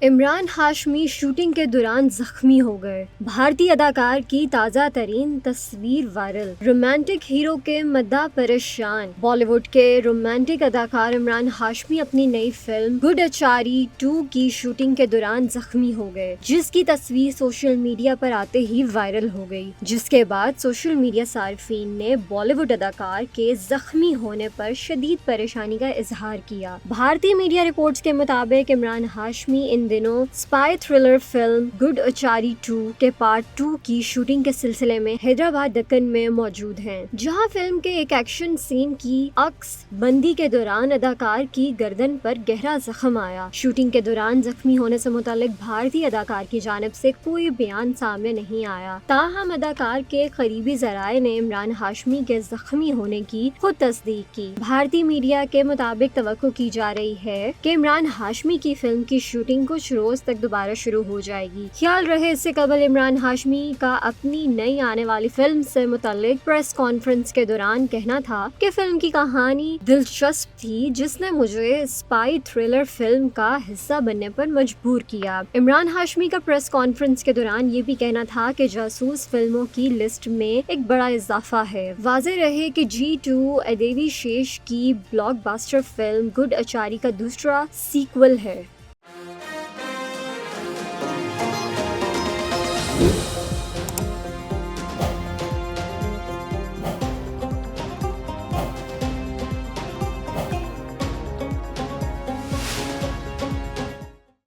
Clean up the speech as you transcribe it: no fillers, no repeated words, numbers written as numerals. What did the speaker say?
Imran Hashmi shooting के दौरान जख्मी हो गए। भारतीय अदाकार की ताज़ा तरीन तस्वीर वायरल। रोमांटिक हीरो के मद्दा परेशान। बॉलीवुड के रोमांटिक अदाकार इमरान हाशमी अपनी नई फिल्म गुडचारी 2 की शूटिंग के दौरान जख्मी हो गए, जिसकी तस्वीर सोशल मीडिया पर आते ही वायरल हो गई। जिसके बाद सोशल मीडिया सार्फिन ने बॉलीवुड अदाकार के जख्मी होने पर शदीद परेशानी का इजहार किया। भारतीय मीडिया रिपोर्ट्स के मुताबिक इमरान हाशमी इन दिनों स्पाई थ्रिलर फिल्म गुडचारी 2 के पार्ट 2 की शूटिंग के सिलसिले में हैदराबाद दक्कन में मौजूद हैं, जहां फिल्म के एक एक्शन सीन की अक्स बंदी के दौरान अदाकार की गर्दन पर गहरा जख्म आया। शूटिंग के दौरान जख्मी होने से मुतालिक भारतीय अदाकार की जानिब से कोई बयान सामने नहीं आया। ताहम अदाकार के करीबी जराये ने इमरान हाशमी के जख्मी होने की खुद तस्दीक की। भारतीय मीडिया के मुताबिक तवक्को की जा रही है कि इमरान हाशमी की फिल्म की शूटिंग कुछ रोज तक दोबारा शुरू हो जाएगी। ख्याल रहे इससे कबल इमरान हाशमी का अपनी नई आने वाली फिल्म से मुतालिक प्रेस कॉन्फ्रेंस के दौरान कहना था कि फिल्म की कहानी दिलचस्प थी, जिसने मुझे स्पाई थ्रिलर फिल्म का हिस्सा बनने पर मजबूर किया। इमरान हाशमी का प्रेस कॉन्फ्रेंस के दौरान ये भी कहना था कि जासूस फिल्मों की लिस्ट में एक बड़ा इजाफा है। वाज़ेह रहे कि G2 अदेवी शेष की ब्लॉकबस्टर फिल्म गुडचारी का दूसरा सीक्वल है।